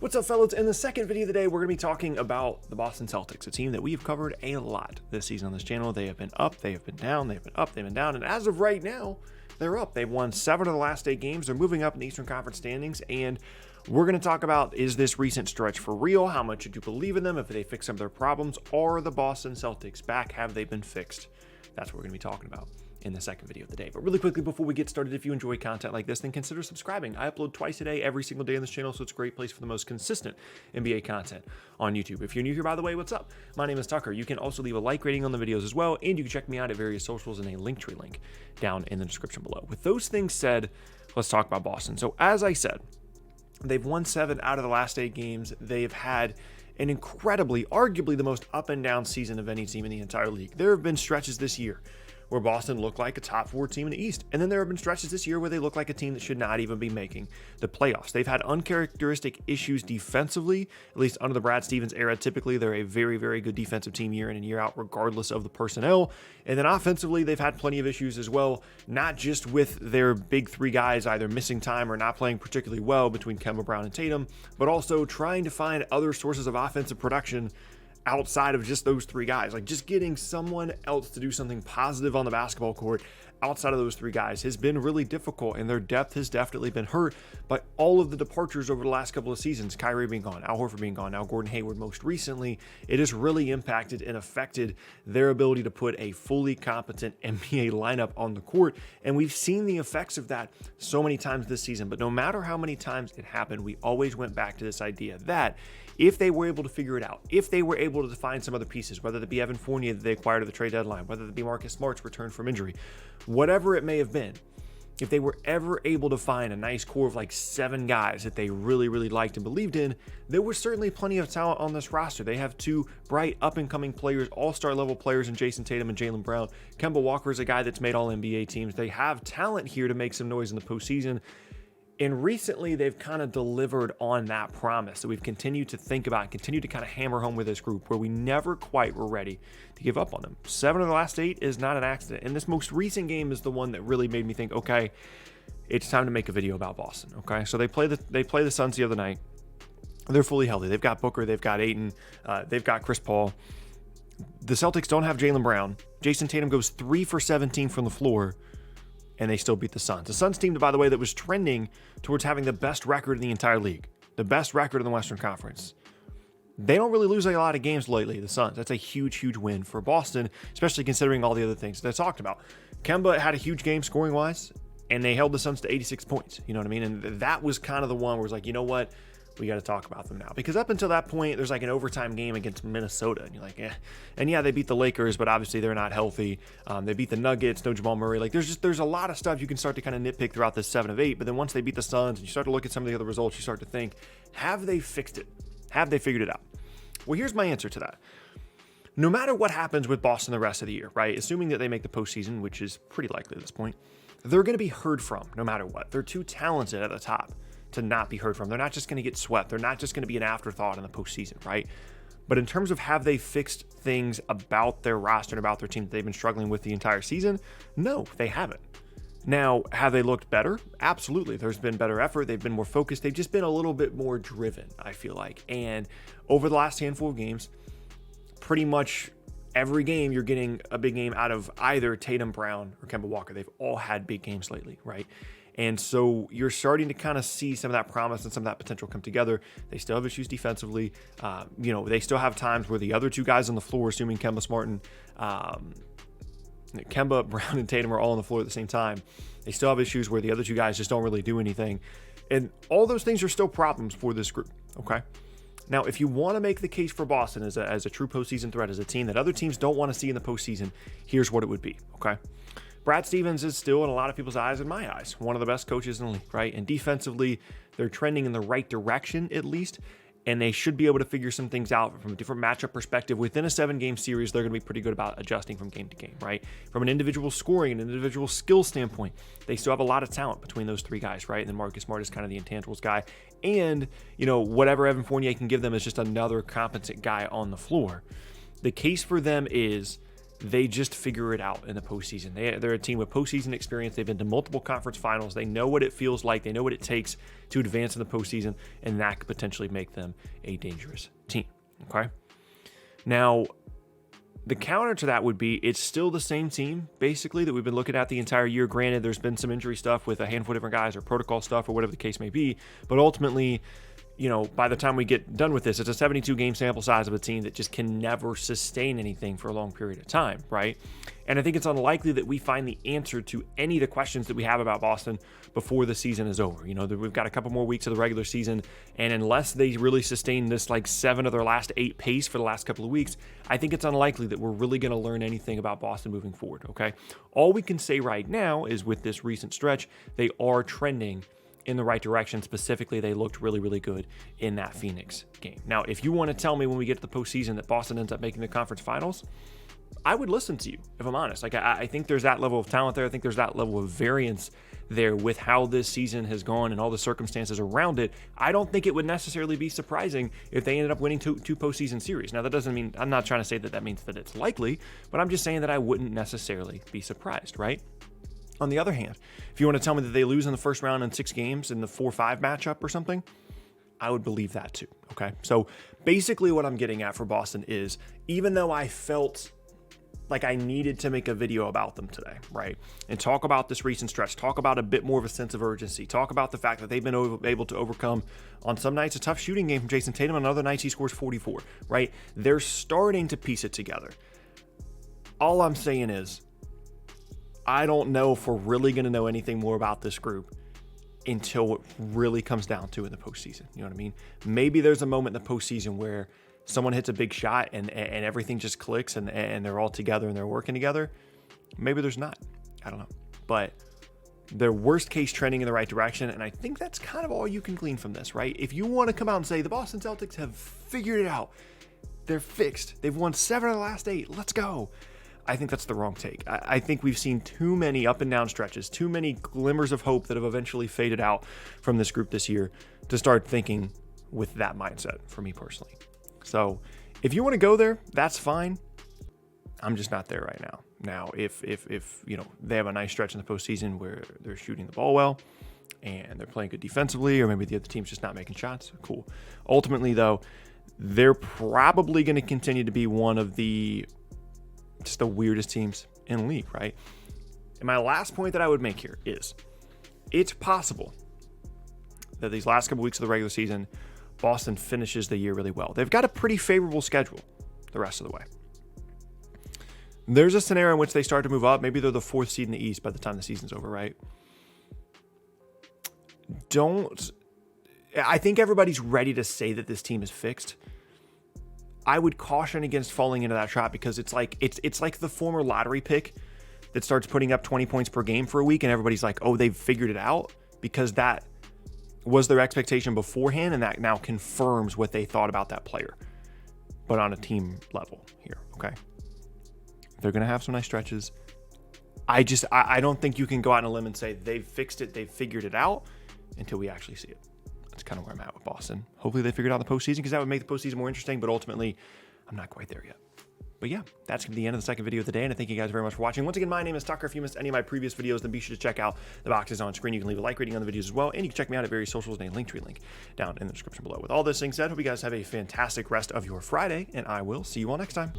What's up, fellas? In the second video of the day, we're going to be talking about the Boston Celtics, a team that we have covered a lot this season on this channel. They have been up, they have been down, they've been up, they've been down, and as of right now, they're up. They've won 7 of the last 8 games. They're moving up in the Eastern Conference standings, and we're going to talk about, is this recent stretch for real? How much did you believe in them? If they fix some of their problems, are the Boston Celtics back? Have they been fixed? That's what we're going to be talking about in the second video of the day. But really quickly, before we get started, if you enjoy content like this, then consider subscribing. I upload twice a day, every single day on this channel, so it's a great place for the most consistent NBA content on YouTube. If you're new here, by the way, what's up? My name is Tucker. You can also leave a like rating on the videos as well, and you can check me out at various socials in a Linktree link down in the description below. With those things said, let's talk about Boston. So as I said, they've won 7 out of the last 8 games. They've had an incredibly, arguably the most up and down season of any team in the entire league. There have been stretches this year where Boston looked like a top 4 team in the East. And then there have been stretches this year where they look like a team that should not even be making the playoffs. They've had uncharacteristic issues defensively, at least under the Brad Stevens era. Typically, they're a very, very good defensive team year in and year out, regardless of the personnel. And then offensively, they've had plenty of issues as well, not just with their big 3 guys either missing time or not playing particularly well between Kemba, Brown, and Tatum, but also trying to find other sources of offensive production outside of just those 3 guys. Like, just getting someone else to do something positive on the basketball court outside of those 3 guys has been really difficult, and their depth has definitely been hurt by all of the departures over the last couple of seasons. Kyrie being gone, Al Horford being gone, now Gordon Hayward most recently. It has really impacted and affected their ability to put a fully competent NBA lineup on the court, and we've seen the effects of that so many times this season. But no matter how many times it happened, we always went back to this idea that if they were able to figure it out, if they were able to find some other pieces, whether it be Evan Fournier that they acquired at the trade deadline, whether it be Marcus Smart's return from injury, whatever it may have been, if they were ever able to find a nice core of like 7 guys that they really, really liked and believed in, there was certainly plenty of talent on this roster. They have 2 bright, up-and-coming players, all-star level players in Jason Tatum and Jaylen Brown. Kemba Walker is a guy that's made all-NBA teams. They have talent here to make some noise in the postseason. And recently, they've kind of delivered on that promise. So we've continued to think about, continued to kind of hammer home with this group where we never quite were ready to give up on them. 7 of the last 8 is not an accident. And this most recent game is the one that really made me think, okay, it's time to make a video about Boston. Okay, so they play the Suns the other night. They're fully healthy. They've got Booker, they've got Ayton, they've got Chris Paul. The Celtics don't have Jaylen Brown. Jason Tatum goes 3 for 17 from the floor, and they still beat the Suns. The Suns team, by the way, that was trending towards having the best record in the entire league, the best record in the Western Conference. They don't really lose a lot of games lately, the Suns. That's a huge, huge win for Boston, especially considering all the other things that I talked about. Kemba had a huge game scoring-wise, and they held the Suns to 86 points. You know what I mean? And that was kind of the one where it's like, you know what? We got to talk about them now. Because up until that point, there's like an overtime game against Minnesota, and you're like, eh. And yeah, they beat the Lakers, but obviously they're not healthy. They beat the Nuggets, no Jamal Murray. Like, there's a lot of stuff you can start to kind of nitpick throughout this 7 of 8. But then once they beat the Suns and you start to look at some of the other results, you start to think, have they fixed it? Have they figured it out? Well, here's my answer to that. No matter what happens with Boston the rest of the year, right? Assuming that they make the postseason, which is pretty likely at this point, they're going to be heard from no matter what. They're too talented at the top to not be heard from. They're not just going to get swept. They're not just going to be an afterthought in the postseason, right? But in terms of have they fixed things about their roster and about their team that they've been struggling with the entire season? No, they haven't. Now, have they looked better? Absolutely. There's been better effort. They've been more focused. They've just been a little bit more driven, I feel like. And over the last handful of games, pretty much every game you're getting a big game out of either Tatum, Brown, or Kemba Walker. They've all had big games lately, right? And so you're starting to kind of see some of that promise and some of that potential come together. They still have issues defensively. They still have times where the other 2 guys on the floor, assuming Kemba Smart and Kemba, Brown, and Tatum are all on the floor at the same time. They still have issues where the other 2 guys just don't really do anything. And all those things are still problems for this group, okay? Now, if you want to make the case for Boston as a true postseason threat, as a team that other teams don't want to see in the postseason, here's what it would be, okay? Brad Stevens is still, in a lot of people's eyes, in my eyes, one of the best coaches in the league, right? And defensively, they're trending in the right direction, at least, and they should be able to figure some things out from a different matchup perspective. Within a 7-game series, they're going to be pretty good about adjusting from game to game, right? From an individual scoring and individual skill standpoint, they still have a lot of talent between those 3 guys, right? And then Marcus Smart is kind of the intangibles guy. And, whatever Evan Fournier can give them is just another competent guy on the floor. The case for them is they just figure it out in the postseason. They're a team with postseason experience. They've been to multiple conference finals. They know what it feels like. They know what it takes to advance in the postseason, and that could potentially make them a dangerous team. Okay. Now, the counter to that would be it's still the same team, basically, that we've been looking at the entire year. Granted, there's been some injury stuff with a handful of different guys or protocol stuff or whatever the case may be. But ultimately, by the time we get done with this, it's a 72-game sample size of a team that just can never sustain anything for a long period of time, right? And I think it's unlikely that we find the answer to any of the questions that we have about Boston before the season is over. We've got a couple more weeks of the regular season, and unless they really sustain this 7 of their last 8 pace for the last couple of weeks, I think it's unlikely that we're really going to learn anything about Boston moving forward, okay? All we can say right now is with this recent stretch, they are trending in the right direction. Specifically, they looked really, really good in that Phoenix game. Now, if you want to tell me when we get to the postseason that Boston ends up making the conference finals, I would listen to you, if I'm honest. I think there's that level of talent there. I think there's that level of variance there with how this season has gone and all the circumstances around it. I don't think it would necessarily be surprising if they ended up winning two postseason series. Now, that doesn't mean, I'm not trying to say that means that it's likely, but I'm just saying that I wouldn't necessarily be surprised, right? On the other hand, if you want to tell me that they lose in the first round in 6 games in the 4-5 matchup or something, I would believe that too, okay? So basically what I'm getting at for Boston is, even though I felt like I needed to make a video about them today, right? And talk about this recent stretch, talk about a bit more of a sense of urgency, talk about the fact that they've been able to overcome on some nights a tough shooting game from Jason Tatum, on other nights he scores 44, right? They're starting to piece it together. All I'm saying is, I don't know if we're really going to know anything more about this group until it really comes down to in the postseason. You know what I mean? Maybe there's a moment in the postseason where someone hits a big shot and everything just clicks and they're all together and they're working together. Maybe there's not. I don't know. But they're worst case trending in the right direction. And I think that's kind of all you can glean from this, right? If you want to come out and say the Boston Celtics have figured it out, they're fixed. They've won 7 of the last 8. Let's go. I think that's the wrong take. I think we've seen too many up and down stretches, too many glimmers of hope that have eventually faded out from this group this year to start thinking with that mindset for me personally. So if you want to go there, that's fine. I'm just not there right now. Now, if they have a nice stretch in the postseason where they're shooting the ball well and they're playing good defensively, or maybe the other team's just not making shots, cool. Ultimately, though, they're probably going to continue to be one of the weirdest teams in the league, right? And my last point that I would make here is it's possible that these last couple weeks of the regular season, Boston finishes the year really well. They've got a pretty favorable schedule the rest of the way. There's a scenario in which they start to move up. Maybe they're the 4th seed in the East by the time the season's over, right? I think everybody's ready to say that this team is fixed. I would caution against falling into that trap because it's like the former lottery pick that starts putting up 20 points per game for a week and everybody's like, oh, they've figured it out, because that was their expectation beforehand and that now confirms what they thought about that player, but on a team level here, okay? They're going to have some nice stretches. I don't think you can go out on a limb and say they've fixed it, they've figured it out until we actually see it. That's kind of where I'm at with Boston. Hopefully they figured out the postseason because that would make the postseason more interesting, but ultimately I'm not quite there yet. But yeah, that's going to be the end of the second video of the day, and I thank you guys very much for watching. Once again, my name is Tucker. If you missed any of my previous videos, then be sure to check out the boxes on screen. You can leave a like rating on the videos as well, and you can check me out at various socials and a Linktree link down in the description below. With all this being said, hope you guys have a fantastic rest of your Friday, and I will see you all next time.